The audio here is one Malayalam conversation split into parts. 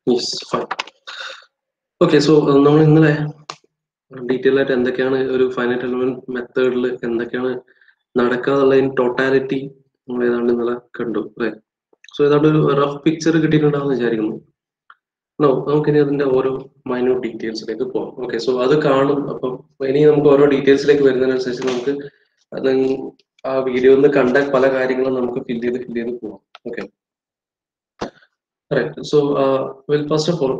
Yes, fine. Okay, so നമ്മൾ ഇന്നലെ ഡീറ്റെയിൽ ആയിട്ട് എന്തൊക്കെയാണ് ഒരു ഫൈനൈറ്റ് എലമെന്റ് മെത്തേഡിൽ എന്തൊക്കെയാണ് നടക്കാന്നുള്ള ഇൻ ടോട്ടാലിറ്റി നമ്മൾ ഏതാണ്ട് ഇന്നലെ കണ്ടു അല്ലേ? സോ ഏതാണ്ട് ഒരു റഫ് പിക്ചർ കിട്ടിയിട്ടുണ്ടാവുമെന്ന് വിചാരിക്കുന്നു. നമുക്കിനി അതിന്റെ ഓരോ മൈന്യൂട്ട് ഡീറ്റെയിൽസിലേക്ക് പോകാം. ഓക്കെ, സോ അത് കാണും. അപ്പം ഇനി നമുക്ക് ഓരോ ഡീറ്റെയിൽസിലേക്ക് വരുന്നതിനനുസരിച്ച് നമുക്ക് അത് ആ വീഡിയോ ഒന്ന് കണ്ട പല കാര്യങ്ങളും നമുക്ക് ഫില്ല് ചെയ്ത് പോകാം. Okay, right. So first of all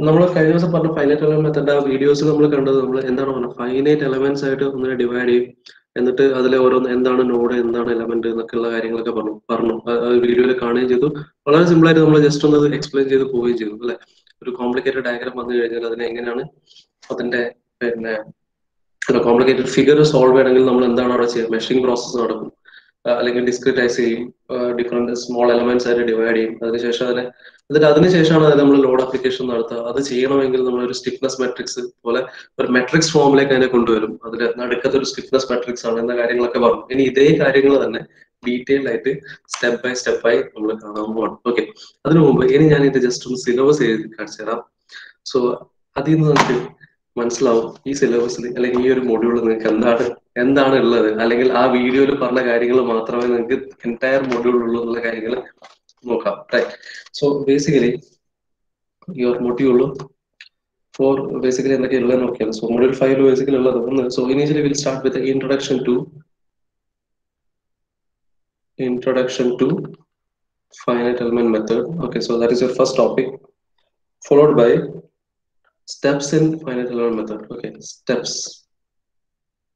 നമ്മൾ കഴിഞ്ഞ ദിവസം പറഞ്ഞ ഫൈനൈറ്റ് എലമെന്റ് മെത്തേഡ് ആ വീഡിയോസ് നമ്മൾ കണ്ടത് നമ്മൾ എന്താണ് പറഞ്ഞത്, ഫൈനൈറ്റ് എലമെന്റ്സ് ആയിട്ട് ഒന്നിനെ ഡിവൈഡ് ചെയ്യും. എന്നിട്ട് അതിലെ ഓരോന്ന് എന്താണ് നോഡ്, എന്താണ് എലമെന്റ് എന്നൊക്കെയുള്ള കാര്യങ്ങളൊക്കെ പറഞ്ഞു വീഡിയോയിൽ കാണുകയും ചെയ്തു. വളരെ സിമ്പിൾ ആയിട്ട് നമ്മൾ ജസ്റ്റ് ഒന്ന് എക്സ്പ്ലെയിൻ ചെയ്ത് പോവുകയും ചെയ്തു അല്ലെ. ഒരു കോംപ്ലിക്കേറ്റഡ് ഡയഗ്രാം വന്നു കഴിഞ്ഞാൽ അതിനെ എങ്ങനെയാണ് അതിന്റെ പിന്നെ കോംപ്ലിക്കേറ്റഡ് ഫിഗർ സോൾവ് ചെയ്യണമെങ്കിൽ നമ്മൾ എന്താണ് അവിടെ ചെയ്യുക, മെഷിംഗ് പ്രോസസ്സ് നടക്കും. അല്ലെങ്കിൽ ഡിസ്ക്രിറ്റൈസ് ചെയ്യും, ഡിഫറെന്റ് സ്മോൾ എലമെന്റ്സ് ആയിട്ട് ഡിവൈഡ് ചെയ്യും. അതിനുശേഷം അതിനുശേഷമാണ് അത് നമ്മൾ ലോഡ് ആപ്ലിക്കേഷൻ നടത്തുക. അത് ചെയ്യണമെങ്കിൽ നമ്മൾ ഒരു സ്റ്റിഫ്നെസ് മെട്രിക്സ് പോലെ ഒരു മെട്രിക്സ് ഫോമിലേക്ക് അതിനെ കൊണ്ടുവരും. അതിൽ നടുക്കത്തെ ഒരു സ്റ്റിഫ്നെസ് മെട്രിക്സ് ആണ് എന്ന കാര്യങ്ങളൊക്കെ പറഞ്ഞു. ഇനി ഇതേ കാര്യങ്ങൾ തന്നെ ഡീറ്റെയിൽഡ് ആയിട്ട് സ്റ്റെപ്പ് ബൈ നമ്മൾ കാണാൻ പോവാണ്. ഓക്കെ, അതിനു മുമ്പ് ഇനി ഞാൻ ഇത് ജസ്റ്റ് ഒന്ന് സിലബസ് എഴുതി കാണിച്ചു തരാം. സോ അതിൽ നിന്ന് നമുക്ക് മനസ്സിലാവും ഈ സിലബസിൽ അല്ലെങ്കിൽ ഈ ഒരു മൊഡ്യൂളിൽ നിങ്ങൾക്ക് എന്താണ് ഉള്ളത്, അല്ലെങ്കിൽ ആ വീഡിയോയിൽ പറഞ്ഞ കാര്യങ്ങൾ മാത്രമേ നിങ്ങൾക്ക് എൻറ്റയർ മൊഡ്യൂൾ ഉള്ളൂ എന്നുള്ള കാര്യങ്ങൾ നോക്കാം. Right. So basically your module four basically എന്തൊക്കെയുള്ളത് നോക്കിയാൽ, സോ മൊഡ്യൂൾ 5 ബേസിക്കലി ഉള്ളത് ഒന്ന്. So initially will start with introduction to finite element method. Okay, so that is your first topic, followed by steps in finite element method. Okay, steps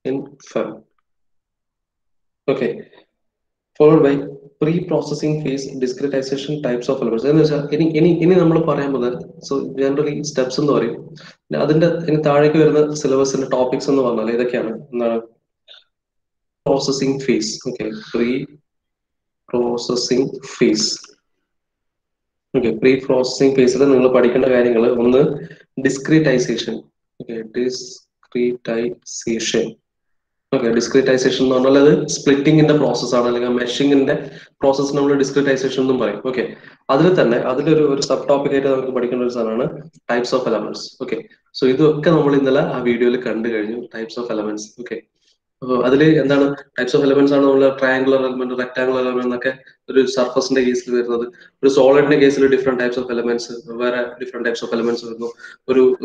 in FEM. Okay, followed by pre-processing phase discretization types of elements. എന്ന് വെച്ചാൽ ഇനി നമ്മൾ പറയാൻ പോകുന്നത്, സോ ജനറലി സ്റ്റെപ്സ് എന്ന് പറയും. അതിന്റെ ഇനി താഴേക്ക് വരുന്ന സിലബസിന്റെ ടോപ്പിക്സ് എന്ന് പറഞ്ഞാൽ ഇതൊക്കെയാണ്. എന്താണ് processing phase. Okay, pre processing phase. Okay, pre processing ഫേസിൽ നിങ്ങൾ പഠിക്കേണ്ട കാര്യങ്ങൾ ഒന്ന് discretisation. Okay, discretisation. Okay, discretisation എന്ന് പറഞ്ഞാൽ അത് സ്പ്ലിറ്റിംഗിന്റെ പ്രോസസ് ആണ്, അല്ലെങ്കിൽ മെഷിങ്ങിന്റെ പ്രോസസ് നമ്മൾ ഡിസ്ക്രീറ്റൈസേഷൻ എന്നും പറയും. ഓക്കെ, അതിലൊരു സബ് ടോപ്പിക് ആയിട്ട് നമുക്ക് പഠിക്കേണ്ട ഒരു സാധനമാണ് types of elements. Okay, so ഇതൊക്കെ നമ്മൾ ഇന്നലെ ആ വീഡിയോയിൽ കണ്ടു കഴിഞ്ഞു, ടൈപ്സ് ഓഫ് എലമെന്റ്സ്. ഓക്കെ, അതിൽ എന്താണ് ടൈപ്സ് ഓഫ് എലമെന്റ്സ് ആണ് നമ്മൾ ട്രയാങ്കുലർ എലമെന്റ്, റെക്ടാങ്കുലർ എലമെന്റ് എന്നൊക്കെ ഒരു സർഫസിന്റെ കേസിൽ വരുന്നത്. ഒരു സോളിഡിന്റെ കേസിൽ ഡിഫറെന്റ് ടൈപ്സ് ഓഫ് എലമെന്റ്സ്, വേറെ ഡിഫറെന്റ് ടൈപ്സ് ഓഫ് എലമെന്റ്സ് വരുന്നു.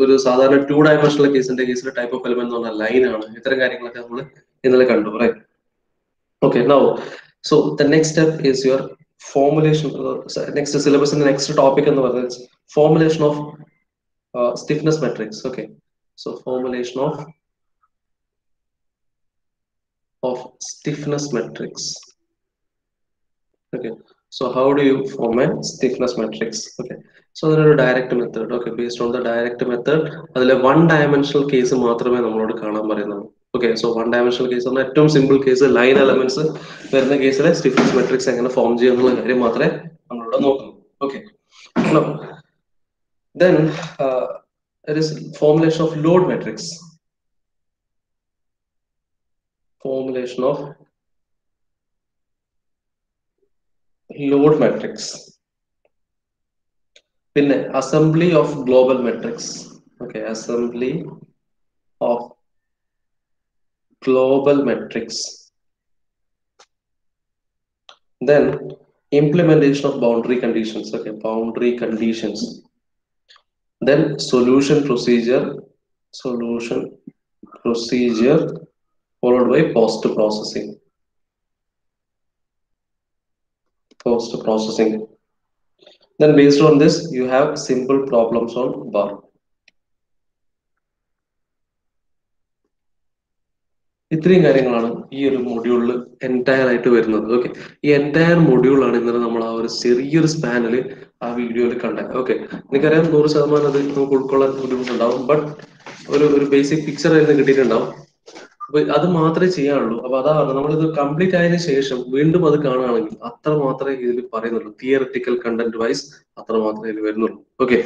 ഒരു സാധാരണ 2 ഡയമെൻഷണൽ കേസിന്റെ ടൈപ്പ് ഓഫ് എലമെന്റ് എന്ന് പറഞ്ഞാൽ ലൈൻ ആണ്. ഇത്തരം കാര്യങ്ങളൊക്കെ നമ്മൾ ഇന്നലെ കണ്ടു. Right. Okay, now, so the next step is your formulation. Next syllabus in the next topic and the formulation of stiffness matrix. Okay, so formulation of stiffness matrix. Okay, so how do you form a stiffness matrix? Okay, so there are a direct method. Okay, based on the direct method, അതിലെ 1 dimensional case മാത്രമേ നമ്മളോട് കാണാൻ പറയുന്നുള്ളൂ. ഓക്കെ, സോ 1 dimensional കേസ് എന്ന ഏറ്റവും സിമ്പിൾ കേസ്, ലൈൻ എലമെന്റ്സ് വരുന്ന കേസിലെ സ്റ്റിഫ്നെസ് മെട്രിക്സ് എങ്ങനെ ഫോം ചെയ്യുന്നുള്ള കാര്യം മാത്രമേ നമ്മളിവിടെ നോക്കുന്നു. Okay, then there is formulation of load matrix. Formulation of load matrix. പിന്നെ assembly of global matrix. Okay, assembly of global matrix. Then implementation of boundary conditions. Okay, boundary conditions. Then solution procedure followed by post processing. Then based on this you have simple problems on bar. ഇത്രയും കാര്യങ്ങളാണ് ഈ ഒരു മൊഡ്യൂളിൽ എൻറ്റയർ ആയിട്ട് വരുന്നത്. ഓക്കെ, ഈ എൻറ്റയർ മൊഡ്യൂളാണ് ഇന്നലെ നമ്മൾ ആ ഒരു ചെറിയൊരു സ്പാനിൽ ആ വീഡിയോയിൽ കണ്ടത്. ഓക്കെ, എനിക്കറിയാം 100% അത് നമുക്ക് ഉൾക്കൊള്ളാൻ ബുദ്ധിമുട്ടുണ്ടാവും, ബട്ട് ഒരു ബേസിക് പിക്ചർ ആയിരുന്നു കിട്ടിയിട്ടുണ്ടാവും. അപ്പൊ അത് മാത്രമേ ചെയ്യാനുള്ളൂ. അപ്പൊ അതാണ് നമ്മളിത് കംപ്ലീറ്റ് ആയതിനു ശേഷം വീണ്ടും അത് കാണുകയാണെങ്കിൽ അത്ര മാത്രമേ ഇതിൽ പറയുന്നുള്ളൂ. തിയറിറ്റിക്കൽ കണ്ടന്റ് വൈസ് അത്ര മാത്രമേ ഇതിൽ വരുന്നുള്ളൂ. ഓക്കെ,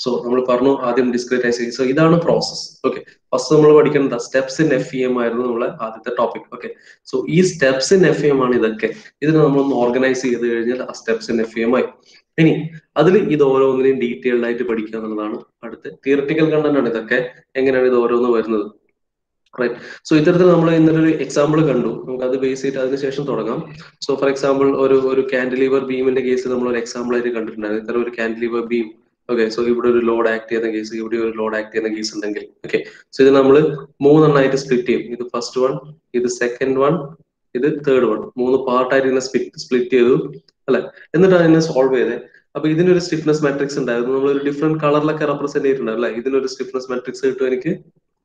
സോ നമ്മൾ പറഞ്ഞു ആദ്യം ഡിസ്ക്രിറ്റൈസേഷൻ. സോ ഇതാണ് പ്രോസസ്. ഓക്കെ, ഫസ്റ്റ് നമ്മൾ പഠിക്കേണ്ട സ്റ്റെപ്സ് ഇൻ FEM ആയിരുന്നു നമ്മളെ ആദ്യത്തെ ടോപ്പിക്. ഓക്കെ, സോ ഈ സ്റ്റെപ്സ് ഇൻ FEM ആണ് ഇതൊക്കെ. ഇതിന് നമ്മളൊന്ന് ഓർഗനൈസ് ചെയ്ത് കഴിഞ്ഞാൽ ആ സ്റ്റെപ്സ് ഇൻ FEM ആയി. ഇനി അതിൽ ഇത് ഓരോന്നിനെയും ഡീറ്റെയിൽഡ് ആയിട്ട് പഠിക്കുക എന്നുള്ളതാണ് അടുത്ത തിയറിറ്റിക്കൽ കണ്ടന്റ് ആണ്. ഇതൊക്കെ എങ്ങനെയാണ് ഇത് ഓരോന്ന് വരുന്നത്. റൈറ്റ്, സോ ഇത്തരത്തിൽ നമ്മൾ ഇന്നലെ ഒരു എക്സാമ്പിൾ കണ്ടു. നമുക്ക് അത് ബേസ് ചെയ്തിട്ട് അതിനുശേഷം തുടങ്ങാം. സോ ഫോർ എക്സാമ്പിൾ ഒരു കാൻഡിലീവർ ബീമിന്റെ കേസ് നമ്മൾ ഒരു എക്സാമ്പിൾ ആയിട്ട് കണ്ടിട്ടുണ്ടായിരുന്നു. ഇത്തരം ഒരു കാൻഡിലീവർ ബീം. ഓക്കെ, സോ ഇവിടെ ഒരു ലോഡ് ആക്ട് ചെയ്യുന്ന കേസ്, ഇവിടെ ഒരു ലോഡ് ആക്ട് ചെയ്യുന്ന കേസ് ഉണ്ടെങ്കിൽ ഓക്കെ, സോ ഇത് നമ്മൾ മൂന്നെണ്ണമായിട്ട് സ്പ്ലിറ്റ് ചെയ്യും. ഇത് ഫസ്റ്റ് വൺ, ഇത് സെക്കൻഡ് വൺ, ഇത് തേർഡ് വൺ. മൂന്ന് പാർട്ടായിട്ട് ഇതിനെ സ്പ്ലിറ്റ് ചെയ്തു അല്ലെ. എന്നിട്ട് അതിനെ സോൾവ് ചെയ്തേ. അപ്പൊ ഇതിനൊരു സ്റ്റിഫ്നെസ് മാട്രിക്സ് ഉണ്ടായിരുന്നു. നമ്മൾ ഒരു ഡിഫറെന്റ് കളറിലൊക്കെ റെപ്രസെന്റ് ചെയ്തിട്ടുണ്ട് അല്ലെ. ഇതിനൊരു സ്റ്റിഫ്നെസ് മാട്രിക്സ് കിട്ടും എനിക്ക്.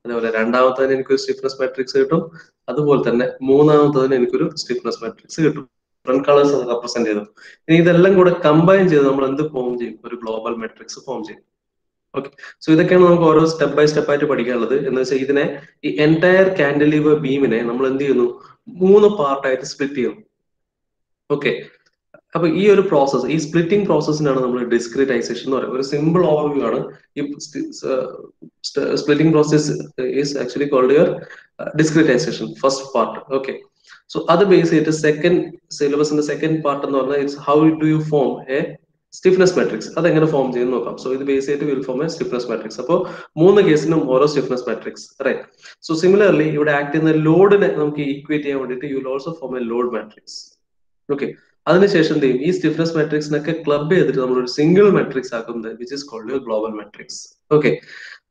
അതേപോലെ രണ്ടാമത്തതിന് എനിക്കൊരു സ്റ്റിഫ്നെസ് മാട്രിക്സ് കിട്ടും. അതുപോലെ തന്നെ മൂന്നാമത്തതിന് എനിക്കൊരു സ്റ്റിഫ്നെസ് മാട്രിക്സ് കിട്ടും. ഡിഫറെന്റ് കളേഴ്സ് റെപ്രസെന്റ് ചെയ്തു. ഇനി ഇതെല്ലാം കൂടെ കമ്പൈൻ ചെയ്ത് നമ്മൾ എന്ത് ഫോം ചെയ്യും? ഒരു ഗ്ലോബൽ മാട്രിക്സ് ഫോം ചെയ്യും. ഓക്കെ, സോ ഇതൊക്കെയാണ് നമുക്ക് ഓരോ സ്റ്റെപ്പ് ബൈ സ്റ്റെപ്പ് ആയിട്ട് പഠിക്കാനുള്ളത്. എന്ന് വെച്ചാൽ ഇതിനെ ഈ എൻറ്റയർ കാൻഡിലീവർ ബീമിനെ നമ്മൾ എന്ത് ചെയ്യുന്നു? മൂന്ന് പാർട്ടായിട്ട് സ്പ്ലിറ്റ് ചെയ്യുന്നു. ഓക്കെ, അപ്പൊ ഈ ഒരു പ്രോസസ്, ഈ സ്പ്ലിറ്റിംഗ് പ്രോസസ്സിനാണ് നമ്മൾ ഡിസ്ക്രിറ്റൈസേഷൻ എന്ന് പറയുന്നത്. ഒരു സിമ്പിൾ ഓവർവ്യൂ ആണ്. ഈ splitting process is actually called your discretisation first part. Okay, so അത് ബേസ് ചെയ്തിട്ട് സെക്കൻഡ് സിലബസിന്റെ സെക്കൻഡ് പാർട്ട് എന്ന് പറഞ്ഞാൽ it's how do you form a stiffness matrix. അതെങ്ങനെ ഫോം ചെയ്യുന്ന നോക്കാം. സോ ഇത് ബേസ് ചെയ്തിട്ട് will form a stiffness matrix. അപ്പോൾ മൂന്ന് കേസിനും ഓരോ stiffness matrix. Right, so similarly ഇവിടെ ആക്ട് ചെയ്യുന്ന ലോഡിനെ നമുക്ക് ഈക്വേറ്റ് ചെയ്യാൻ വേണ്ടിയിട്ട് you will also form a load matrix. Okay, അതിനുശേഷം എന്ത് ചെയ്യും? ഈ സ്റ്റിഫ്നെസ് മാട്രിക്സിനൊക്കെ ക്ലബ് ചെയ്തിട്ട് നമ്മൾ ഒരു സിംഗിൾ മാട്രിക്സ് ആക്കുന്നത് which is called your global matrix. Okay,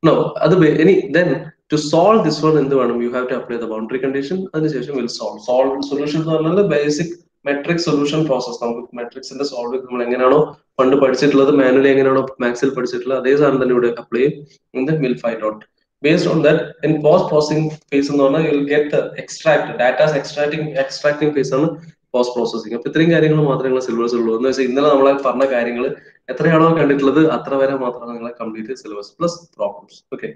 no അത് ഇനി then to solve this one എന്ത് വേണം? You have to apply the boundary condition. അതിനുശേഷം വിൽ സോൾവ് സൊല്യൂഷൻ എന്ന് പറഞ്ഞാൽ ബേസിക് മെട്രിക് സൊല്യൂഷൻ പ്രോസസ്. നമുക്ക് മെട്രിക്സിന്റെ സോൾവ് നമ്മൾ എങ്ങനെയാണോ പണ്ട് പഠിച്ചിട്ടുള്ളത്, മാനുവലി എങ്ങനെയാണോ മാത്സിൽ പഠിച്ചിട്ടുള്ളത്, അതേ സാധനം തന്നെ ഇവിടെ അപ്ലൈ ചെയ്യും. Will find out based on that in post processing phase എന്ന് പറഞ്ഞാൽ you will get the extract data extracting phase ആണ് പോസ്റ്റ് പ്രോസസിങ്. അപ്പൊ ഇത്രയും കാര്യങ്ങൾ മാത്രമേ നിങ്ങളെ സിലബസ് ഉള്ളൂ. എന്ന് വെച്ചാൽ ഇന്നലെ നമ്മളെ പറഞ്ഞ കാര്യങ്ങൾ എത്രയാണോ കണ്ടിട്ടുള്ളത് അത്ര വരെ മാത്രമാണ് നിങ്ങളെ complete syllabus plus problems. Okay,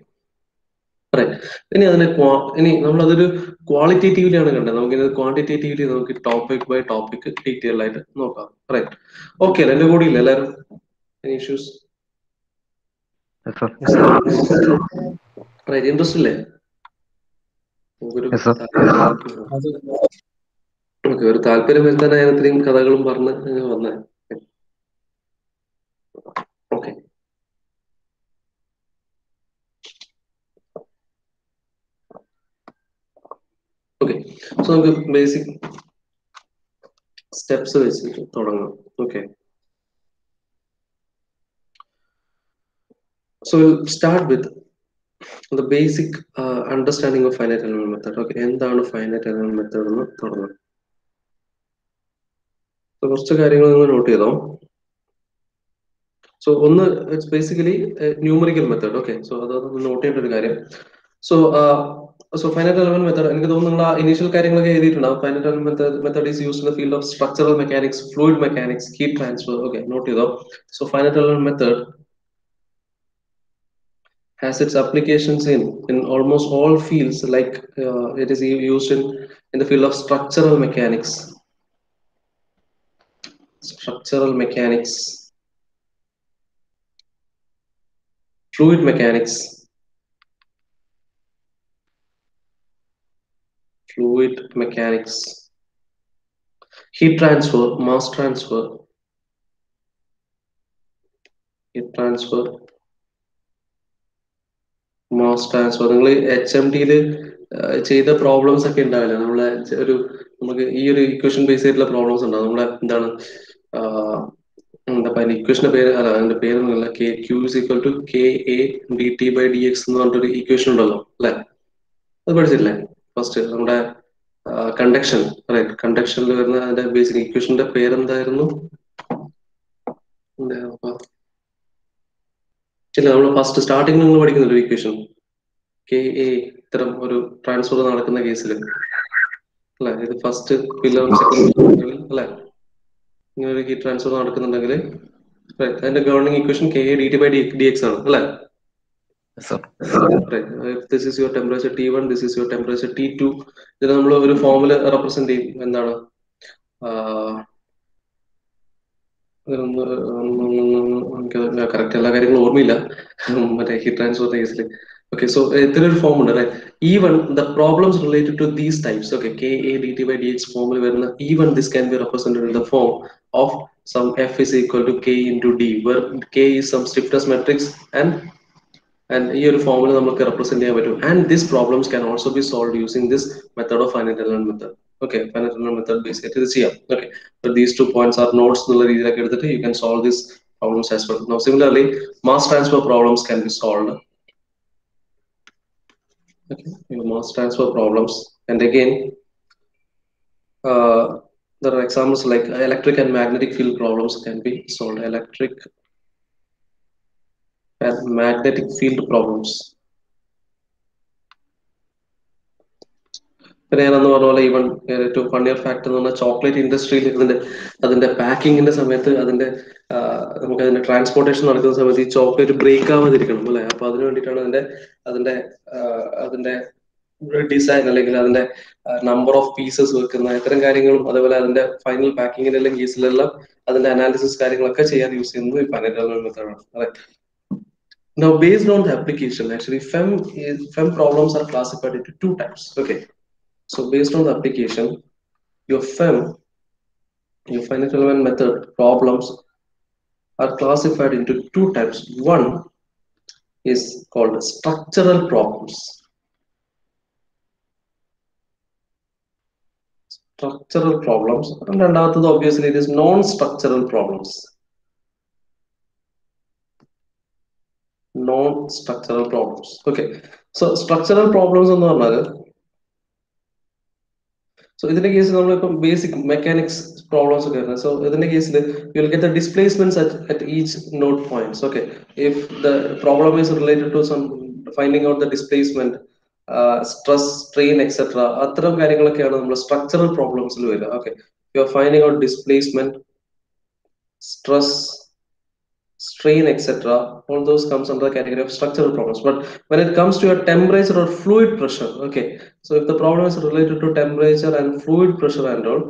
ഇനി ഇനി നമ്മൾ അതൊരു ക്വാളിറ്റേറ്റീവ്ലി ആണ് കണ്ടത്. നമുക്ക് ഇത് ക്വാണ്ടിറ്റേറ്റീവ്ലി നമുക്ക് ടോപ്പിക് ബൈ ടോപ്പിക് ഡീറ്റെയിൽ ആയിട്ട് നോക്കാം. റൈറ്റ്, ഓക്കെ എന്റെ കൂടെ ഇല്ല എല്ലാവരും? Any issues? റൈറ്റ്, ഇൻട്രസ്റ്റ് ഇല്ലേ? ഒരു താല്പര്യം വരുത്താൻ ഞാൻ ഇത്രയും കഥകളും പറഞ്ഞ് വന്നേ. ഓക്കെ, ഓക്കെ, സോ നമുക്ക് ബേസിക് സ്റ്റെപ്സ് വെച്ചിട്ട് തുടങ്ങാം. Okay, so start with the basic understanding of finite element method. Okay, എന്താണ് ഫൈനൈറ്റ് എലമെന്റ് മെത്തേഡ് എന്ന് തുടങ്ങാം. കുറച്ച് കാര്യങ്ങൾ നിങ്ങൾ നോട്ട് ചെയ്തോ. സോ ഒന്ന്, it's basically numerical method. Okay, so അതൊന്ന് നോട്ട് ചെയ്യേണ്ട ഒരു കാര്യം. സോ ഫൈനൈറ്റ് എലമെന്റ് മെത്തേഡ് എനിക്ക് തോന്നുന്നു നിങ്ങൾ ആ ഇനീഷ്യൽ കാര്യങ്ങളൊക്കെ എഴുതിയിട്ടുണ്ടാവും. Finite element method is used in the field of structural mechanics, fluid mechanics, heat transfer. Okay, note ചെയ്തോ. So finite element method has its applications in almost all fields, like it is used in the field of structural mechanics, fluid mechanics, heat transfer, mass transfer, നിങ്ങൾ HMT ചെയ്ത പ്രോബ്ലംസ് ഒക്കെ ഉണ്ടാവില്ല. നമ്മളെ നമുക്ക് ഈ ഒരു ഇക്വേഷൻ ബേസ് ചെയ്തിട്ടുള്ള പ്രോബ്ലംസ് ഉണ്ടാവും. നമ്മളെ എന്താണ് എന്താ ഇക്വേഷന്റെ പേര്, അല്ല അതിന്റെ പേരൊന്നുമില്ല, Q is equal to KA dt by dx എന്ന് പറഞ്ഞിട്ടൊരു ഇക്വേഷൻ ഉണ്ടല്ലോ അല്ലെ? അത് പഠിച്ചിട്ടില്ലേ? ഫസ്റ്റ് നമ്മുടെ കണ്ടക്ഷൻ, റൈറ്റ്, കണ്ടക്ഷനിൽ വരുന്ന അതിന്റെ ബേസിക് ഇക്വേഷന്റെ പേരെന്തായിരുന്നു? ഇല്ല, നമ്മൾ ഫസ്റ്റ് സ്റ്റാർട്ടിങ് നിങ്ങൾ പഠിക്കുന്ന ഒരു ഇക്വേഷൻ KA, ഇത്തരം ഒരു ട്രാൻസ്ഫർ നടക്കുന്ന കേസിൽ അല്ലെ, ഇത് ഫസ്റ്റ് പില്ലർ സെക്കൻഡ് അല്ലെ, ഇങ്ങനെ ഒരു ഹീറ്റ് ട്രാൻസ്ഫർ നടക്കുന്നുണ്ടെങ്കിൽ അതിന്റെ governing equation KA dt by dx ആണ് അല്ലെ? Sir. Right. If this is your temperature T1, this is your temperature T2. ഇതിനെ നമ്മൾ ഒരു ഫോമിൽ റെപ്രസെന്റ് ചെയ്യും. എന്താണ് എനിക്ക് കറക്റ്റ് എല്ലാ കാര്യങ്ങളും ഓർമ്മയില്ല മറ്റേ ഹീറ്റ് ട്രാൻസ്ഫറിന്റെ കേസിൽ. Okay, so ഇത്തരം ഫോം ഉണ്ട്, right? Even the problems related to these types, okay, Ka dt by dx ഫോമിൽ വരുന്ന, even this can be represented in the form of some F is equal to K into D, where K is some stiffness matrix, and ഈ ഒരു ഫോമിൽ നമുക്ക് റെപ്രസെന്റ് ചെയ്യാൻ പറ്റും. And these problems can also be solved using this method of finite element method. Okay, finite element method base ചെയ്തിട്ട് ഇത് ചെയ്യാം. Okay, but these 2 points are nodes എന്നുള്ള രീതിയിലൊക്കെ എടുത്തിട്ട് you can solve these problems as well. Now similarly, mass transfer problems can be solved. Okay, mass transfer problems, and again there are examples like electric and magnetic field problems can be solved. Electric and magnetic field problems. പിന്നെ ഞാൻ അന്ന് പറഞ്ഞ പോലെ ഈവൻ ഏറ്റവും ഫണ്ണിയർ ഫാക്ട് എന്ന് പറഞ്ഞാൽ ചോക്ലേറ്റ് ഇൻഡസ്ട്രിയിൽ അതിന്റെ പാക്കിങ്ങിന്റെ സമയത്ത് നമുക്ക് അതിന്റെ ട്രാൻസ്പോർട്ടേഷൻ നടക്കുന്ന സമയത്ത് ഈ ചോക്ലേറ്റ് ബ്രേക്ക് ആവാതിരിക്കണം അല്ലെ. അപ്പൊ അതിന് വേണ്ടിയിട്ടാണ് അതിന്റെ അതിന്റെ ഡിസൈൻ അല്ലെങ്കിൽ അതിന്റെ നമ്പർ ഓഫ് പീസസ് വെക്കുന്ന ഇത്തരം കാര്യങ്ങളും, അതേപോലെ അതിന്റെ ഫൈനൽ പാക്കിങ്ങിന്റെ എല്ലാം കേസിലെല്ലാം അതിന്റെ അനാലിസിസ് കാര്യങ്ങളൊക്കെ ചെയ്യാൻ യൂസ് ചെയ്യുന്നത് ഈ finite element method ആണ്. അല്ലെ. Now based on the application, actually FEM problems are classified into 2 types. Okay. So based on the application, your FEM, your finite element method problems are classified into 2 types. One is called structural problems. Structural problems, and another obviously it is non-structural problems. Non-structural problems. Okay. So structural problems എന്ന് പറഞ്ഞാൽ, so ഇതിന്റെ കേസിൽ നമ്മളിപ്പം ബേസിക് മെക്കാനിക്സ് പ്രോബ്ലംസ് ഒക്കെ വരുന്നത്. സോ ഇതിന്റെ കേസിൽ you will get the displacements at each node points. Okay, if the problem is related to some finding out the displacement, stress, strain etcetera, അത്തരം കാര്യങ്ങളൊക്കെയാണ് നമ്മൾ സ്ട്രക്ചറൽ പ്രോബ്ലംസിൽ വരിക. Okay, you are finding out displacement, stress, strain, etc. All those comes under the category of structural problems. But when it comes to a temperature or fluid pressure, okay, so if the problem is related to temperature and fluid pressure and all,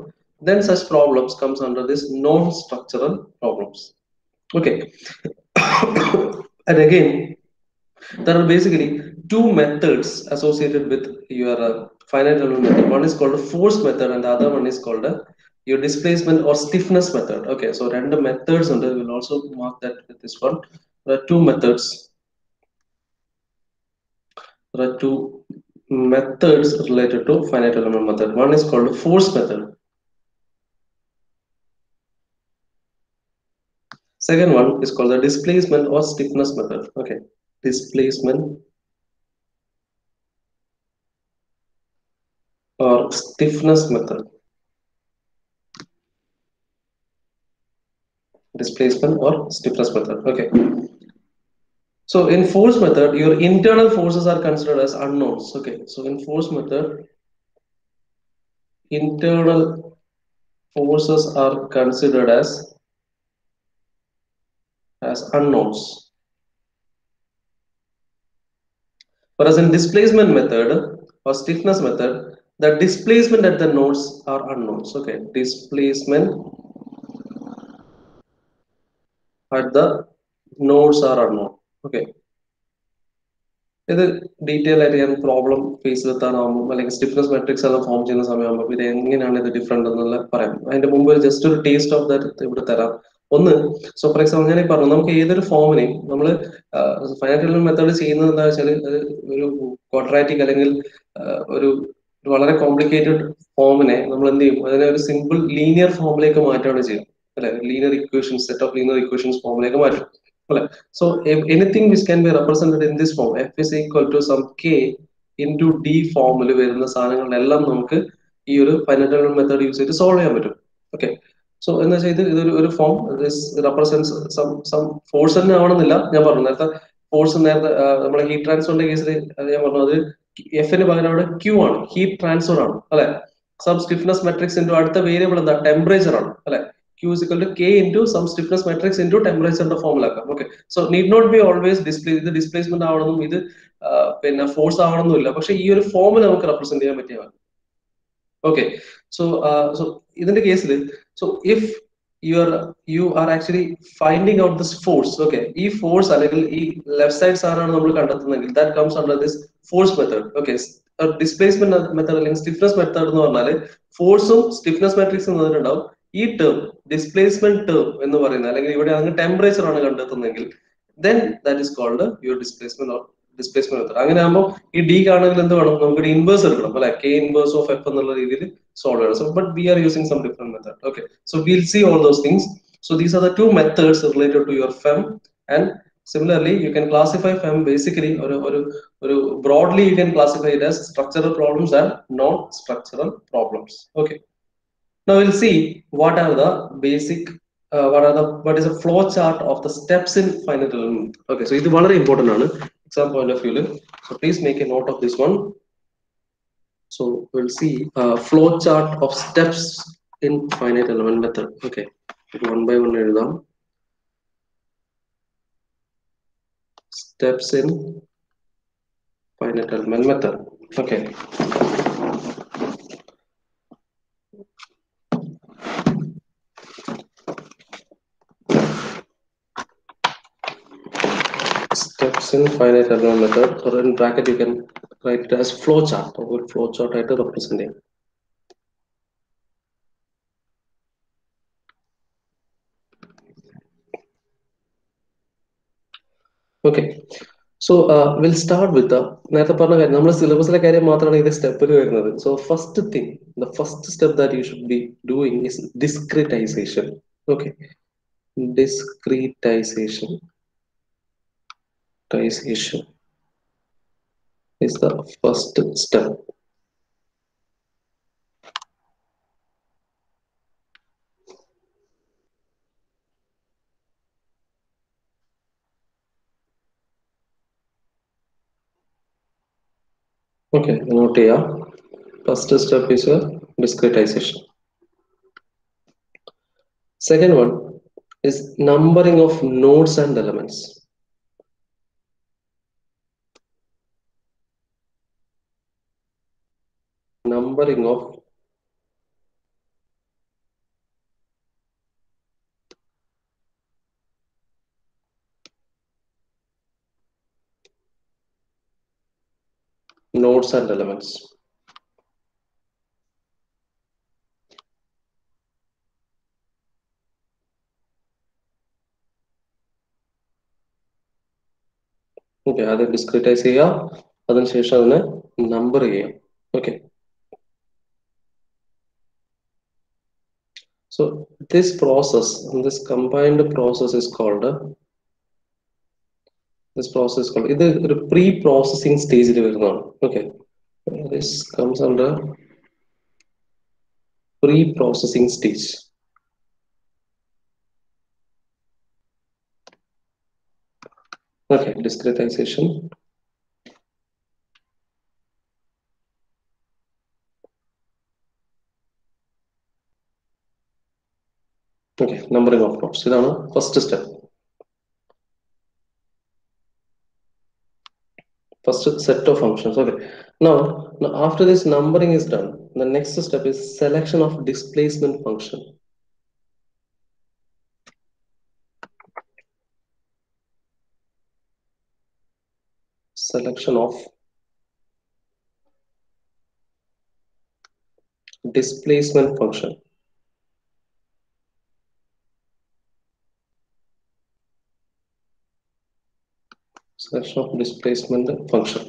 then such problems comes under this non-structural problems. Okay. And again, there are basically 2 methods associated with your finite element method. One is called a force method and the other one is called your displacement or stiffness method. Okay, so random methods, and we will also mark that with this one. There are 2 methods. There are 2 methods related to finite element method. One is called a force method. Second one is called the displacement or stiffness method. Okay, displacement or stiffness method. Displacement or stiffness method. Okay. So in force method, your internal forces are considered as unknowns. Okay. So in force method, internal forces are considered as unknowns. Whereas in displacement method or stiffness method, the displacement at the nodes are unknowns. Okay. Displacement at the nodes are unknown. Okay. ഇത് ഡീറ്റെയിൽ ആയിട്ട് ഞാൻ പ്രോബ്ലം ഫേസ് എത്താനാകുമ്പോൾ അല്ലെങ്കിൽ സ്റ്റിഫ്നെസ് മെട്രിക്സ് എല്ലാം ഫോം ചെയ്യുന്ന സമയമാകുമ്പോൾ ഇത് എങ്ങനെയാണ് ഇത് ഡിഫറെന്റ് എന്നുള്ള പറയാം. അതിന്റെ മുമ്പ് ജസ്റ്റ് ഒരു ടേസ്റ്റ് ഓഫ് ദാറ്റ് ഇവിടെ തരാം. ഒന്ന്, സോ ഫോർ എക്സാമ്പിൾ ഞാൻ പറഞ്ഞു, നമുക്ക് ഏതൊരു ഫോമിനെയും നമ്മൾ ഫൈനൈറ്റ് എലമെന്റ് മെത്തേഡ് ചെയ്യുന്നത് എന്താ വെച്ചാൽ ഒരു ക്വാഡ്രാറ്റിക് അല്ലെങ്കിൽ ഒരു വളരെ കോംപ്ലിക്കേറ്റഡ് ഫോമിനെ നമ്മൾ എന്ത് ചെയ്യും, അതിനെ ഒരു സിമ്പിൾ ലീനിയർ ഫോമിലേക്ക് മാറ്റുകയാണ് ചെയ്യുക അല്ലെ. Linear equations, set of linear equations ഫോമിലേക്ക് മാറ്റും അല്ലെ. So if anything which can be represented in this form, f is equal to some k into d ഫോമിൽ വരുന്ന സാധനങ്ങളെല്ലാം നമുക്ക് ഈ ഒരു ഫൈനൈറ്റ് എലമെന്റ് മെത്തേഡ് യൂസ് ചെയ്ത് സോൾവ് ചെയ്യാൻ പറ്റും. ഓക്കെ, സോ എന്ന് വെച്ചാൽ ഇതൊരു ഒരു ഫോം റെപ്രസെന്റ്സ് സം ഫോഴ്സ് തന്നെ ആവണമെന്നില്ല. ഞാൻ പറഞ്ഞു നേരത്തെ ഫോഴ്സ്, നേരത്തെ നമ്മുടെ ഹീറ്റ് ട്രാൻസ്ഫറിന്റെ കേസിൽ ഞാൻ പറഞ്ഞു അത് എഫിന് പകരം അവിടെ ക്യൂ ആണ്, ഹീറ്റ് ട്രാൻസ്ഫർ ആണ് അല്ലെ. സം സ്റ്റിഫ്നെസ് മെട്രിക്സ് അടുത്ത വേരിയബിൾ എന്താ, ടെമ്പറേച്ചർ ആണ് അല്ലെ. Q is equal to K into some stiffness matrix into temperature formula. Okay, so need not be always display the displacement ആവണം ഇത് പിന്നെ ഫോഴ്സ് ആവണമെന്നില്ല, പക്ഷെ ഈ ഒരു ഫോമിൽ നമുക്ക് റെപ്രസെന്റ് ചെയ്യാൻ പറ്റിയ okay. So ഇതിന്റെ കേസിൽ so if you are actually finding out this force, okay, ഈ ഫോഴ്സ് അല്ലെങ്കിൽ ഈ ലെഫ്റ്റ് സൈഡ് സാധനമാണ് നമ്മൾ കണ്ടെത്തുന്നതെങ്കിൽ that comes under this force method. Okay, displacement method അല്ലെങ്കിൽ സ്റ്റിഫ്നെസ് മെത്തേഡ് എന്ന് പറഞ്ഞാൽ ഫോഴ്സും സ്റ്റിഫ്നെസ് മാട്രിക്സും തന്നിട്ടുണ്ടാവും. ഈ ടേം ഡിസ്പ്ലേസ്മെന്റ് ടേം എന്ന് പറയുന്നത് അല്ലെങ്കിൽ ഇവിടെ അങ്ങ് ടെമ്പറേച്ചർ ആണ് കണ്ടെത്തുന്നതെങ്കിൽ then that is called your displacement method. അങ്ങനെ ആകുമ്പോൾ ഈ ഡി കാണുന്നതിൽ എന്ത് വേണം, നമുക്ക് ഇൻവേഴ്സ് എടുക്കണം അല്ലെ, കെ ഇൻവേഴ്സ് ഓഫ് എഫ് എന്നുള്ള രീതിയിൽ സോൾവ് ചെയ്യണം. So but we are using some different method. Okay, so will see all those things. So these are the two methods related to your FEM. And similarly you can classify FEM basically or broadly you can classify it as structural problems and non-structural problems. Okay, now we'll see what are the basic what is a flow chart of the steps in finite element. Okay, so this is very important aanu exam point of view, so please make a note of this one. So we'll see flow chart of steps in finite element method. Okay, one by one edudam. Steps in finite element method. Okay, steps in finite element method, or in bracket you can write it as flow chart, or flow chart right representing. Okay, so we'll start with the നേരത്തെ പറഞ്ഞ കാര്യം, നമ്മുടെ സിലബസിലെ കാര്യം മാത്രമാണ് ഇത് സ്റ്റെപ്പിൽ വരുന്നത്. So first thing, the first step that you should be doing is discretization. Okay, discretization is the first step. Okay, note here. First step is a discretization. Second one is numbering of nodes and elements. Numbering of nodes and elements. Okay, അത് ഡിസ്ക്രിറ്റൈസ് ചെയ്യുക, അതിനുശേഷം അതിനെ നമ്പർ ചെയ്യാം. Okay, so this process, this combined process is called ഇത് ഒരു പ്രീ പ്രോസസിങ് സ്റ്റേജിൽ വരുന്നതാണ്. Okay, this comes under pre-processing stage. Okay, discretization. Okay, numbering of nodes. This is the first step. First set of functions. Okay, now after this numbering is done, the next step is selection of displacement function. Selection of displacement function. Selection of displacement function.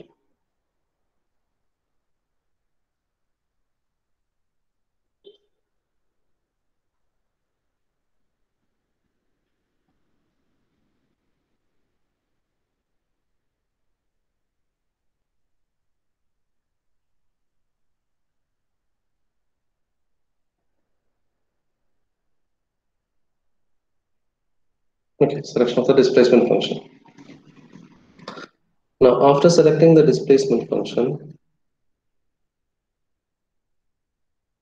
Okay, selection of the displacement function. Now, after selecting the displacement function,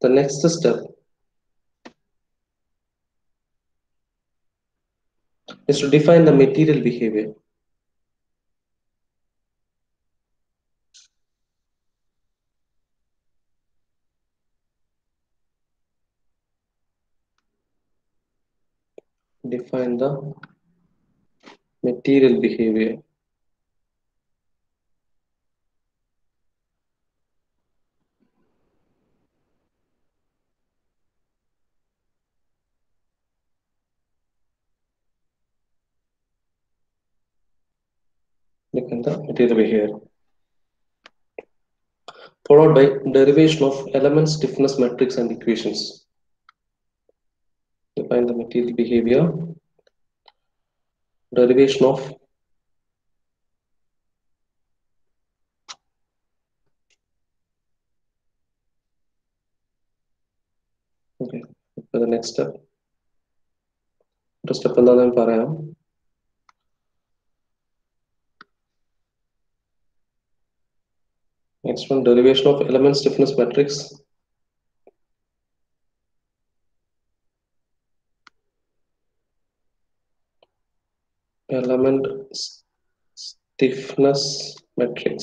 the next step is to define the material behavior. Define the material behavior. Define the material behavior. Followed by derivation of element stiffness matrix and equations. Define the material behavior. Derivation of okay. For the next step. Step എന്താണെന്ന് പറയാം. Next one, derivation of element stiffness matrix. Element stiffness matrix.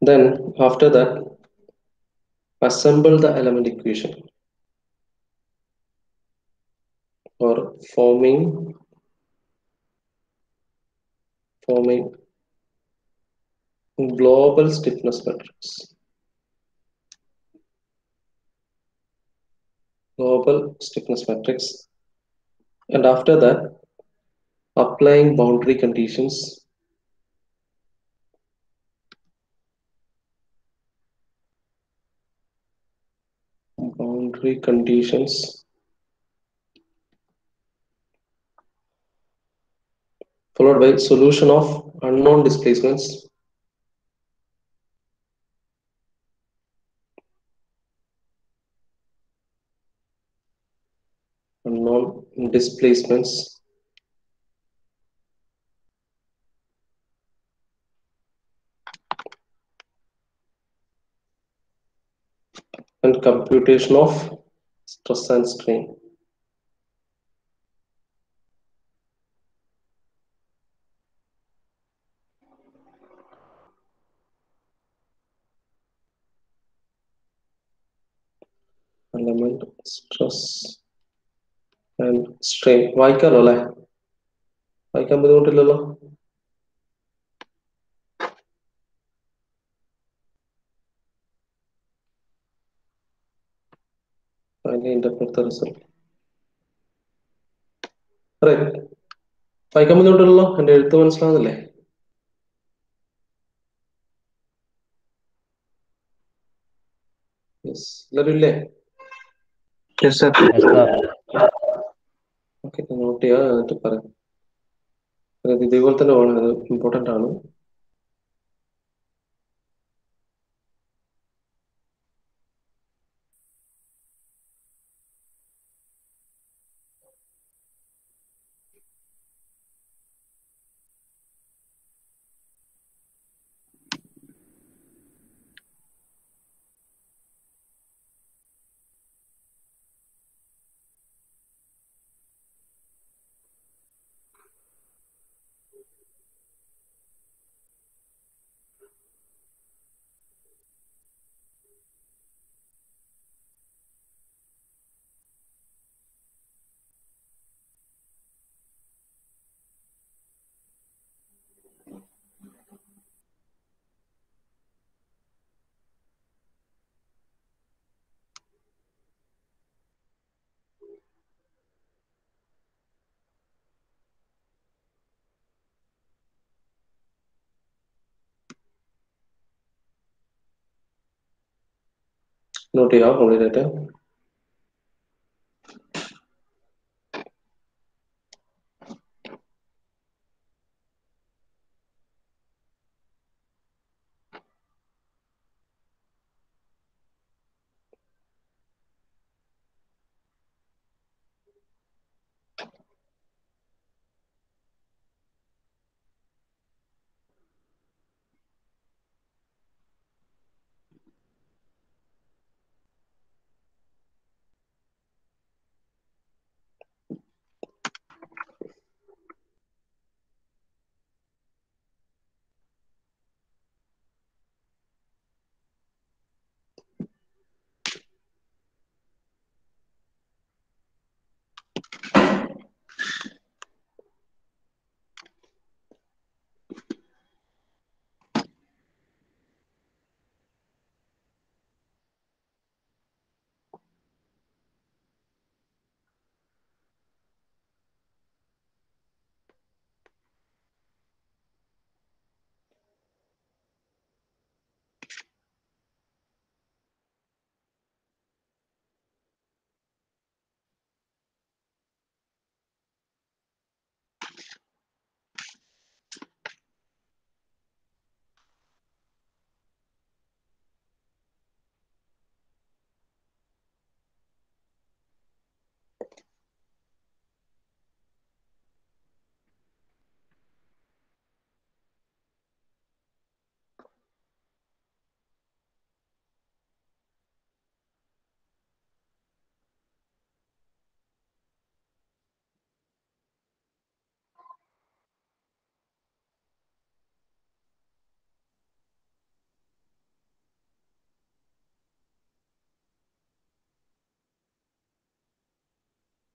Then after that, assemble the element equation or forming global stiffness matrix. Global stiffness matrix. And after that, applying boundary conditions. Boundary conditions followed by solution of unknown displacements. Unknown displacements. And computation of stress and strain. Element stress and strain. വായിക്കാലോ അല്ലേ? വായിക്കാൻ ബുദ്ധിമുട്ടില്ലല്ലോ? Finally interpret the result. Right. വായിക്കാൻ ബുദ്ധിമുട്ടില്ലല്ലോ? എൻ്റെ എഴുത്ത് മനസ്സിലാവുന്നില്ലേ? Yes. എല്ലാവരും ഇല്ലേ? Yes, sir. Yes, sir. Okay, note ചെയ്യുക, എന്നിട്ട് പറയാം. ഇതേപോലെ തന്നെ വേണം, അത് ഇമ്പോർട്ടൻ്റ് ആണ്. നോട്ട് ചെയ്യുക കംപ്ലീറ്റ് ആയിട്ട്.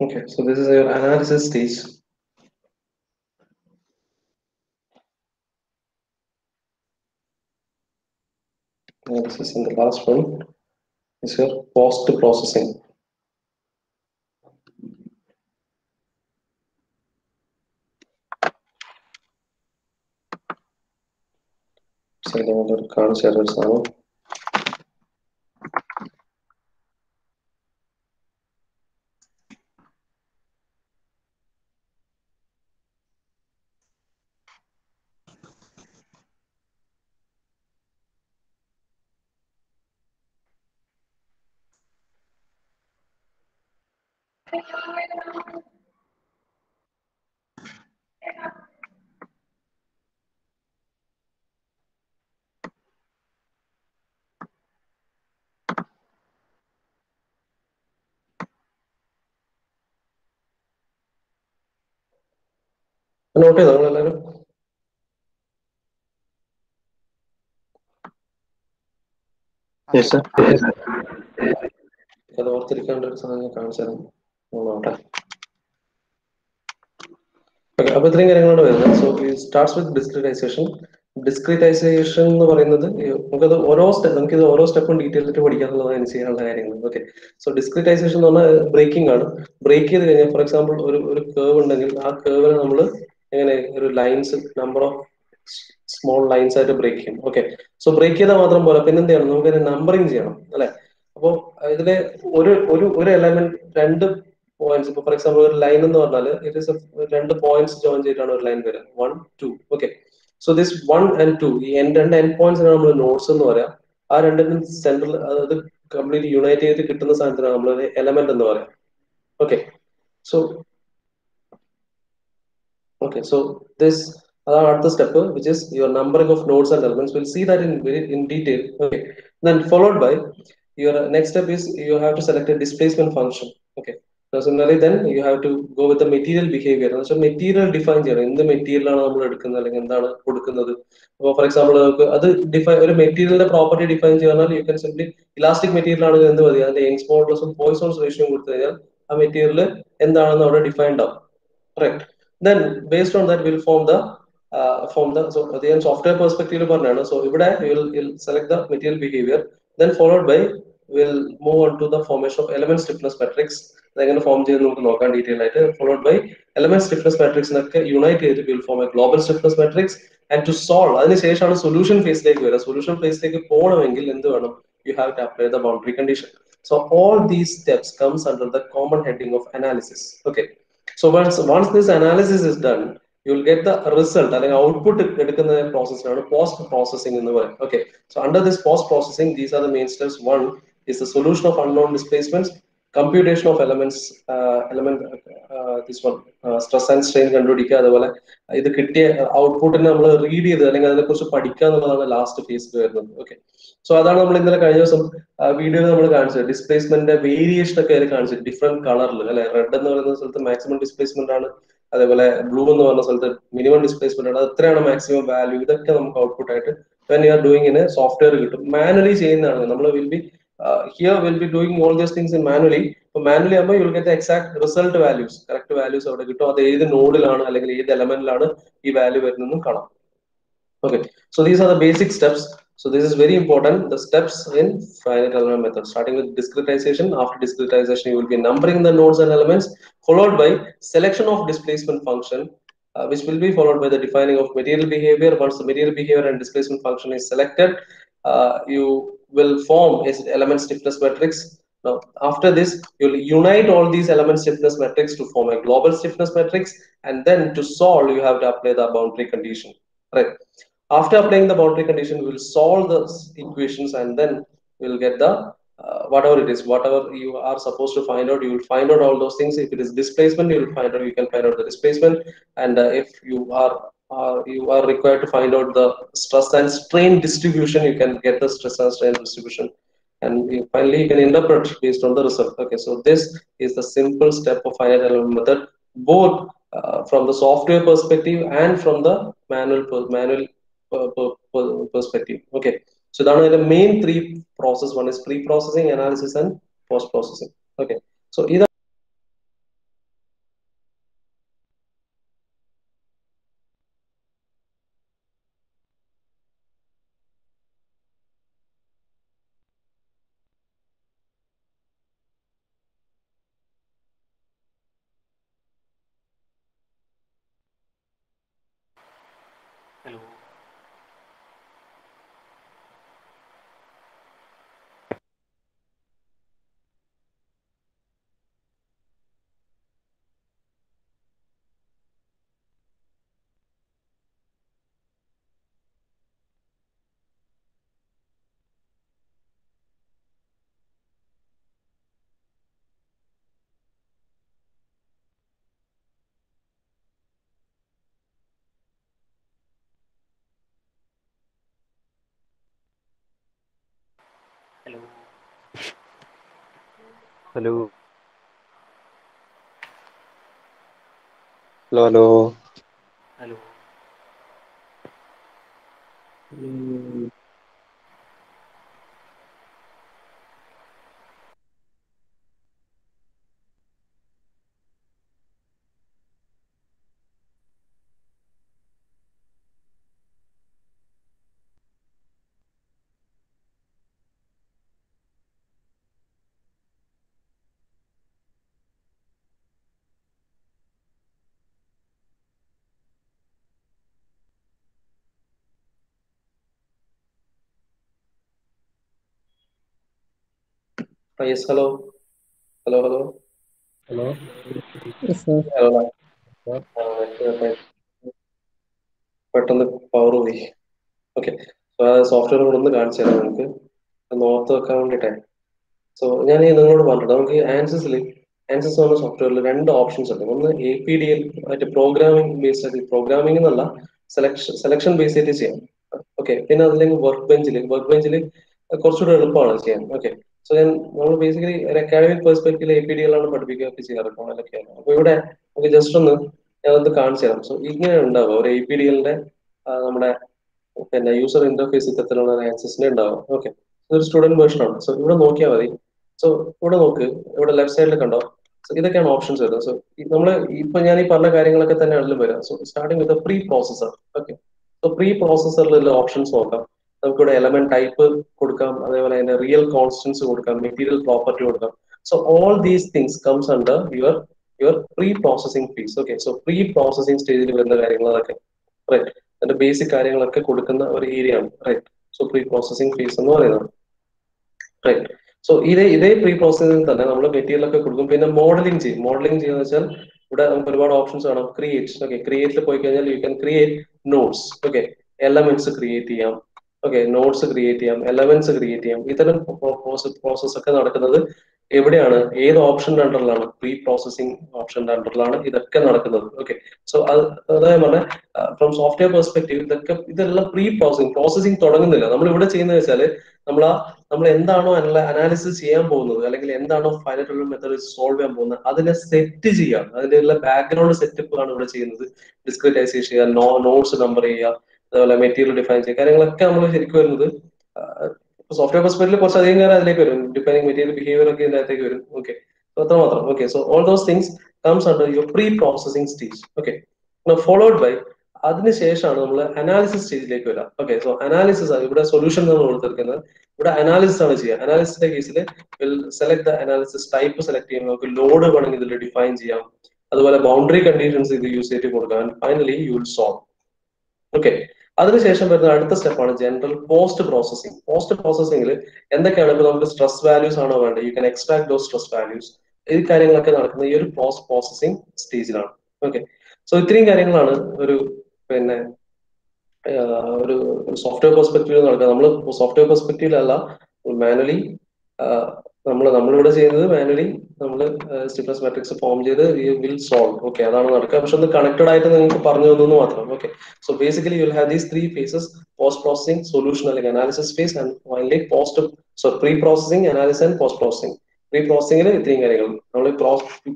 Okay, so this is your analysis stage. Analysis, and the last one is your post processing. So another concept now. Note ചെയ്തോ Yes, sir. അത് ഓർത്തിരിക്കേണ്ട ഒരു സാധനം കാണിച്ചാലും നോട്ടെ. Okay, അപ്പോൾ ഇത്രയും കാര്യങ്ങളാണ് വരുന്നത്. So we starts with discretisation. Discretisation എന്ന് പറയുന്നത് നമുക്കത് നമുക്കിത് ഓരോ സ്റ്റെപ്പും ഡീറ്റെയിൽ ആയിട്ട് പഠിക്കാനുള്ളതാണ് ചെയ്യാനുള്ള കാര്യങ്ങൾ. ഓക്കെ, സോ ഡിസ്ക്രിറ്റൈസേഷൻ എന്ന് പറഞ്ഞാൽ ബ്രേക്കിംഗ് ആണ്. ബ്രേക്ക് ചെയ്ത് കഴിഞ്ഞാൽ ഫോർ എക്സാമ്പിൾ ഒരു കേവ് ഉണ്ടെങ്കിൽ ആ കേവിനെ നമ്മൾ എങ്ങനെ ഒരു lines number of small lines ആയിട്ട് ബ്രേക്ക് ചെയ്യും. ഓക്കെ, സോ ബ്രേക്ക് ചെയ്താൽ മാത്രം പോലെ പിന്നെ എന്ത് ചെയ്യണം, നമുക്ക് നമ്പറിങ് ചെയ്യണം അല്ലെ. അപ്പോൾ ഇതിലെ ഒരു ഒരു ഒരു എലമെന്റ് രണ്ട് പോയിന്റ്സ്, ഇപ്പൊ ഫോർ എക്സാമ്പിൾ ഒരു ലൈൻ എന്ന് പറഞ്ഞാൽ ഇറ്റ് ഇസ് രണ്ട് പോയിന്റ്സ് ജോയിൻ ചെയ്തിട്ടാണ് ഒരു ലൈൻ വരിക, 1 2. ഓക്കെ, സോ ദിസ് 1 and 2 ഈ രണ്ട് എൻഡ് പോയിന്റ്സിനാണ് നമ്മൾ നോട്ട്സ് എന്ന് പറയാം. ആ രണ്ടിനും സെൻട്രൽ അത് കംപ്ലീറ്റ് യുണൈറ്റ് ചെയ്ത് കിട്ടുന്ന സാധനത്തിനാണ് നമ്മൾ എലമെന്റ് എന്ന് പറയാം. Okay, so okay, so this the step, which is your numbering of nodes and elements. We'll see that in detail. Okay, then followed by your next step is you have to select a displacement function. Okay, so similarly then you have to go with the material behavior. So material define ചെയ്യണം, എന്ത് മെറ്റീരിയൽ ആണ് നമ്മൾ എടുക്കുന്നത് അല്ലെങ്കിൽ എന്താണ് കൊടുക്കുന്നത്. അപ്പോൾ ഫോർ എക്സാമ്പിൾ നമുക്ക് അത് ഡിഫൈൻ ഒരു മെറ്റീരിയലിന്റെ പ്രോപ്പർട്ടി ഡിഫൈൻ ചെയ്യണം. You can simply elastic material ആണെങ്കിൽ എന്ത് മതി, അതിന്റെ യങ്സ് മോഡുലസും പോയിസോൺസ് റേഷ്യോയും കൊടുത്തു കഴിഞ്ഞാൽ ആ മെറ്റീരിയൽ എന്താണെന്ന് അവിടെ ഡിഫൈൻഡ് ആവും. Correct. Then based on that we'll form the so the software perspective പറഞ്ഞാണ്. So ഇവിടെ you'll select the material behavior, then followed by we'll move on to the formation of element stiffness matrix. അതെങ്ങനെ ഫോം ചെയ്ത് നമുക്ക് നോക്കാൻ ഡീറ്റെയിൽ ആയിട്ട്. Followed by element stiffness matrix എന്നൊക്കെ യൂണൈറ്റ് ചെയ്തിട്ട് we'll form a global stiffness matrix. And to solve അതിനുശേഷമാണ് സൊല്യൂഷൻ ഫേസിലേക്ക് വരിക. സൊല്യൂഷൻ ഫേസിലേക്ക് പോകണമെങ്കിൽ എന്ത് വേണം, you have to apply the boundary condition. So all these steps comes under the common heading of analysis. Okay, so once this analysis is done, you will get the result അല്ലെങ്കിൽ ഔട്ട്പുട്ട് എടുക്കുന്ന പ്രോസസ്സിനാണ് പോസ്റ്റ് പ്രോസസ്സിംഗ് എന്ന് പറയും. Okay, so under this post processing these are the main steps. One is the solution of unknown displacements, computation of this one stress and strain കണ്ടുപിടിക്കുക. അതുപോലെ ഇത് കിട്ടിയ ഔട്ട്പുട്ടിനെ നമ്മൾ റീഡ് ചെയ്ത് അല്ലെങ്കിൽ അതിനെക്കുറിച്ച് പഠിക്കുക എന്നുള്ളതാണ് ലാസ്റ്റ് ഫേസിൽ വരുന്നത്. ഓക്കെ, സോ അതാണ് നമ്മൾ ഇന്നലെ കഴിഞ്ഞ ദിവസം വീഡിയോയിൽ നമ്മൾ കാണിച്ചത്. ഡിസ്പ്ലേസ്മെന്റിന്റെ വേരിയേഷൻ ഒക്കെ അതിൽ കാണിച്ചത് ഡിഫറെന്റ് കളറിൽ അല്ലെ. റെഡ് എന്ന് പറയുന്ന സ്ഥലത്ത് മാക്സിമം ഡിസ്പ്ലേസ്മെന്റ് ആണ്, അതേപോലെ ബ്ലൂ എന്ന് പറഞ്ഞ സ്ഥലത്ത് മിനിമം ഡിസ്പ്ലേസ്മെന്റ് ആണ്. അത് എത്രയാണ് മാക്സിമം വാല്യൂ, ഇതൊക്കെ നമുക്ക് ഔട്ട്പുട്ട് ആയിട്ട് when you are doing in software കിട്ടും. മാനുവലി ചെയ്യുന്നതാണ് നമ്മൾ will be here will be doing all these things in manually. ഇപ്പൊ മാനുവലി ആകുമ്പോൾ U will get exact result values, correct values അവിടെ കിട്ടും. അത് ഏത് നോഡിലാണ് അല്ലെങ്കിൽ ഏത് എലമെന്റിലാണ് ഈ വാല്യൂ വരുന്നതെന്നും കാണാം. Okay, so these are the basic steps. So this is very important. The steps in finite element method, starting with discretization. After discretization, you will be numbering the nodes and elements, followed by selection of displacement function, which will be followed by the defining of material behavior. Once the material behavior and displacement function is selected, you will form a element stiffness matrix. Now, after this, you will unite all these element stiffness matrix to form a global stiffness matrix, and then to solve, you have to apply the boundary condition. Right. After applying the boundary condition, we will solve the equations, and then we'll get the whatever it is, whatever you are supposed to find out, you will find out all those things. If it is displacement, you will find out, you can find out the displacement. And if you are required to find out the stress and strain distribution, you can get the stress and strain distribution. And finally, you can interpret based on the result. Okay, so this is the simple step of finite element method, both from the software perspective and from the manual perspective. Okay, so that are the main three process. One is pre-processing, analysis, and post-processing. Okay, so either Hello. Hello. Hello. Hello. Yes, hello. Hello, hello. Hello. Yes, sir. Hello. Sir. പെട്ടെന്ന് പവർ പോയി. ഓക്കെ, സോഫ്റ്റ്വെയർ കൂടെ ഒന്ന് കാണിച്ചു തരാം നമുക്ക് നോർത്ത് വെക്കാൻ വേണ്ടിട്ടെ. സോ ഞാൻ ഈ നിങ്ങളോട് പറഞ്ഞിട്ട് നമുക്ക് ആൻസസ് എന്ന സോഫ്റ്റ്വെയറിൽ രണ്ട് ഓപ്ഷൻസ് ഉണ്ട്. ഒന്ന് APDL മറ്റേ പ്രോഗ്രാമിംഗ് ബേസ്ഡ് ആയിട്ട്, പ്രോഗ്രാമിംഗ് എന്നല്ല സെലക്ഷൻ ബേസ് ആയിട്ട് ചെയ്യാം. ഓക്കെ, പിന്നെ അതിലേക്ക് വർക്ക് ബെഞ്ചിൽ കുറച്ചുകൂടെ എളുപ്പമാണ് ചെയ്യാൻ. ഓക്കെ, സോ നമ്മൾ ബേസിക്കലി ഒരു അക്കാഡമിക് പെർസ്പെക്റ്റീവിൽ APDL ആണ് പഠിപ്പിക്കുകയൊക്കെ ചെയ്യാറ് കോളേജിലൊക്കെ. അപ്പൊ ഇവിടെ നമുക്ക് ജസ്റ്റ് ഒന്ന് ഞാനത് കാണിച്ചു തരാം. സോ ഇങ്ങനെ ഉണ്ടാവുക ഒരു APDLന്റെ നമ്മുടെ പിന്നെ യൂസർ ഇന്റർഫേസ് ഇത്തരത്തിലുള്ള ആൻസസിന്റെ ഉണ്ടാവും. ഓക്കെ, ഇതൊരു സ്റ്റുഡന്റ് വേർഷൻ ആണ്. സോ ഇവിടെ നോക്കിയാൽ മതി. സോ ഇവിടെ നോക്ക്, ഇവിടെ ലെഫ്റ്റ് സൈഡിൽ കണ്ടോ. സോ ഇതൊക്കെയാണ് ഓപ്ഷൻസ് വരുന്നത്. സോ നമ്മൾ ഇപ്പൊ ഞാൻ ഈ പറഞ്ഞ കാര്യങ്ങളൊക്കെ തന്നെ അതിൽ വരാം. So starting with pre processor. Okay, so pre പ്രോസസറിലുള്ള ഓപ്ഷൻസ് നോക്കാം. നമുക്കിവിടെ എലമെന്റ് ടൈപ്പ് കൊടുക്കാം, അതേപോലെ തന്നെ റിയൽ കോൺസ്റ്റൻസ് കൊടുക്കാം, മെറ്റീരിയൽ പ്രോപ്പർട്ടി കൊടുക്കാം. So all these things comes under your pre processing phase. Okay, so pre processing സ്റ്റേജിൽ വരുന്ന കാര്യങ്ങൾ അതൊക്കെ റൈറ്റ്, അതിന്റെ ബേസിക് കാര്യങ്ങളൊക്കെ കൊടുക്കുന്ന ഒരു ഏരിയ ആണ്. Right, so pre processing phase എന്ന് പറയുന്നത്. റൈറ്റ്, സോ ഇതേ പ്രീ പ്രോസസിംഗ് തന്നെ നമ്മൾ മെറ്റീരിയൽ ഒക്കെ കൊടുക്കും. പിന്നെ മോഡലിംഗ് ചെയ്യുന്ന വെച്ചാൽ ഇവിടെ നമുക്ക് ഒരുപാട് ഓപ്ഷൻസ് കാണാം. ക്രിയേറ്റ്. ഓക്കെ, ക്രിയേറ്റിൽ പോയി കഴിഞ്ഞാൽ you can create notes. Okay, elements create ചെയ്യാം. ഓക്കെ, നോട്ട്സ് ക്രിയേറ്റ് ചെയ്യാം, എലമെന്റ്സ് ക്രിയേറ്റ് ചെയ്യാം. ഇത്തരം പ്രോസസ് ഒക്കെ നടക്കുന്നത് എവിടെയാണ്, ഏത് ഓപ്ഷന്റെ അണ്ടറിലാണ്? പ്രീ പ്രോസസിംഗ് ഓപ്ഷന്റെ അണ്ടറിലാണ് ഇതൊക്കെ നടക്കുന്നത്. ഓക്കെ, സോ അതായത് പറഞ്ഞ ഫ്രം സോഫ്റ്റ്വെയർ പെർസ്പെക്ടീവ് ഇതെല്ലാം പ്രീ പ്രോസസിംഗ് തുടങ്ങുന്നില്ല. നമ്മൾ ഇവിടെ ചെയ്യുന്നത് വെച്ചാല് നമ്മൾ എന്താണോ അനാലിസിസ് ചെയ്യാൻ പോകുന്നത്, അല്ലെങ്കിൽ എന്താണോ ഫൈനൽ മെത്തേഡ് സോൾവ് ചെയ്യാൻ പോകുന്നത്, അതിനെ സെറ്റ് ചെയ്യാം. അതിന്റെ ബാക്ക്ഗ്രൗണ്ട് സെറ്റപ്പ് ആണ് ഇവിടെ ചെയ്യുന്നത്. ഡിസ്ക്രിറ്റൈസേഷൻ ചെയ്യുക, നോട്ട്സ് നമ്പർ ചെയ്യുക, അതുപോലെ മെറ്റീരിയൽ ഡിഫൈൻ ചെയ്യുക, കാര്യങ്ങളൊക്കെ നമ്മൾ ശരിക്കും വരുന്നത് സോഫ്റ്റ്വെയർ പെർസ്പെക്ടീവിൽ കുറച്ച് അധികം കാലം അതിലേക്ക് വരും. ഡിഫൈനിങ് മെറ്റീരിയൽ ബിഹേവിയർ ഒക്കെ ഇതിനകത്തേക്ക് വരും. ഓക്കെ, അത്രമാത്രം. Okay, so all those things comes under your pre processing stage. Okay, followed by അതിനുശേഷമാണ് നമ്മൾ അനാലിസിസ് സ്റ്റേജിലേക്ക് വരാം. ഓക്കെ, സോ അനാലിസിസ് ആണ് ഇവിടെ സൊല്യൂഷൻ നമ്മൾ കൊടുത്തിരിക്കുന്നത്. ഇവിടെ അനാലിസിസ് ആണ് ചെയ്യുക. അനാലിസിന്റെ കേസിൽ select the analysis type select ചെയ്യാം. നമുക്ക് ലോഡ് വേണമെങ്കിൽ ഇതിൽ ഡിഫൈൻ ചെയ്യാം. അതുപോലെ ബൗണ്ടറി കണ്ടീഷൻസ് ഇത് യൂസ് ചെയ്തിട്ട് കൊടുക്കാം. Finally you will solve. Okay, അതിനുശേഷം വരുന്ന അടുത്ത സ്റ്റെപ്പാണ് ജനറൽ പോസ്റ്റ് പ്രോസസിംഗ്. പോസ്റ്റ് പ്രോസസിംഗിൽ എന്തൊക്കെയാണ് ഇപ്പൊ നമുക്ക് സ്ട്രെസ് വാല്യൂസ് ആണോ വേണ്ടത്, you can extract those stress values. ഈ കാര്യങ്ങളൊക്കെ നടക്കുന്നത് ഈ ഒരു പോസ്റ്റ് പ്രോസസിംഗ് സ്റ്റേജിലാണ്. ഓക്കെ, സോ ഇത്രയും കാര്യങ്ങളാണ് ഒരു പിന്നെ ഒരു സോഫ്റ്റ്വെയർ പെർസ്പെക്റ്റീവ് നടക്കുക. നമ്മൾ സോഫ്റ്റ്വെയർ പെർസ്പെക്റ്റീവിലല്ല, മാനുവലി നമ്മളിവിടെ ചെയ്യുന്നത് മാനുവലി നമ്മൾ സ്റ്റിഫ്നെസ് മാട്രിക്സ് ഫോം ചെയ്ത് വിൽ സോൾവ്. ഓക്കെ, അതാണ് നടക്കുക. പക്ഷെ ഒന്ന് കണക്റ്റഡ് ആയിട്ട് നിങ്ങൾക്ക് പറഞ്ഞു തന്നു മാത്രം. Okay, so basically you will have these three phases: post processing, solution അല്ലെങ്കിൽ analysis phase, and finally pre processing, analysis and post processing. Pre പ്രോസസിംഗിൽ ഇത്രയും കാര്യങ്ങൾ. നമ്മൾ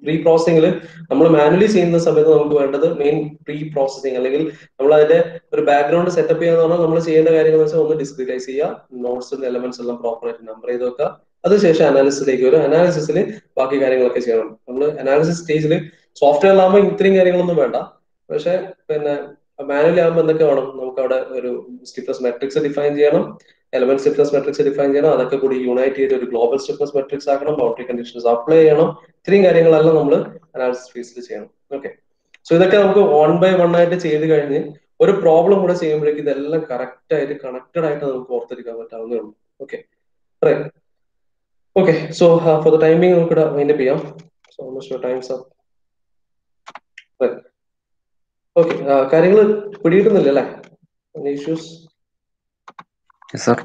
പ്രീ പ്രോസസിംഗിൽ നമ്മൾ മാനുവലി ചെയ്യുന്ന സമയത്ത് നമുക്ക് വേണ്ടത് മെയിൻ പ്രീ പ്രോസസിംഗ്, അല്ലെങ്കിൽ നമ്മൾ അതിന്റെ ഒരു ബാക്ക്ഗ്രൗണ്ട് സെറ്റപ്പ് ചെയ്യാന്ന് പറഞ്ഞാൽ നമ്മൾ ചെയ്യേണ്ട കാര്യങ്ങൾ വെച്ചാൽ ഒന്ന് ഡിസ്ക്രിറ്റൈസ് ചെയ്യുക, നോട്ട്സ് എലമെന്റ്സ് എല്ലാം പ്രോപ്പറായിട്ട് നമ്പർ ചെയ്ത് വെക്കുക. അതിനുശേഷം അനാലിസിസിലേക്ക് വരും. അനാലിസിസിൽ ബാക്കി കാര്യങ്ങളൊക്കെ ചെയ്യണം. നമ്മൾ അനാലിസിസ് സ്റ്റേജിൽ സോഫ്റ്റ്വെയറിലാകുമ്പോൾ ഇത്രയും കാര്യങ്ങളൊന്നും വേണ്ട. പക്ഷെ പിന്നെ മാനുവലി ആകുമ്പോൾ എന്തൊക്കെ വേണം, നമുക്ക് അവിടെ ഒരു സ്റ്റിഫ്നെസ് മെട്രിക്സ് ഡിഫൈൻ ചെയ്യണം, എലമെന്റ് സ്റ്റിഫ്നെസ് മെട്രിക്സ് ഡിഫൈൻ ചെയ്യണം, അതൊക്കെ കൂടി യൂണൈറ്റ് ചെയ്ത് ഒരു ഗ്ലോബൽ സ്റ്റിഫ്നെസ് മെട്രിക്സ് ആക്കണം, ബൗണ്ടറി കണ്ടീഷൻസ് അപ്ലൈ ചെയ്യണം. ഇത്രയും കാര്യങ്ങളെല്ലാം നമ്മൾ അനാലിസിസ് ഫേസിൽ ചെയ്യണം. ഓക്കെ, സോ ഇതൊക്കെ നമുക്ക് വൺ ബൈ വൺ ആയിട്ട് ചെയ്ത് കഴിഞ്ഞ് ഒരു പ്രോബ്ലം കൂടെ ചെയ്യുമ്പോഴേക്കും ഇതെല്ലാം കറക്റ്റ് ആയിട്ട് കണക്റ്റഡ് ആയിട്ട് നമുക്ക് ഓർത്തിരിക്കാൻ പറ്റാവുന്നേ ഉള്ളൂ. Okay, okay, so for the timing നമുക്ക് വൈൻഡപ്പ് ചെയ്യാം. So almost your times up. Okay, കാര്യങ്ങൾ പിടികിട്ടുന്നില്ല അല്ലേ? ഇഷ്യൂസ്? Yes, sir.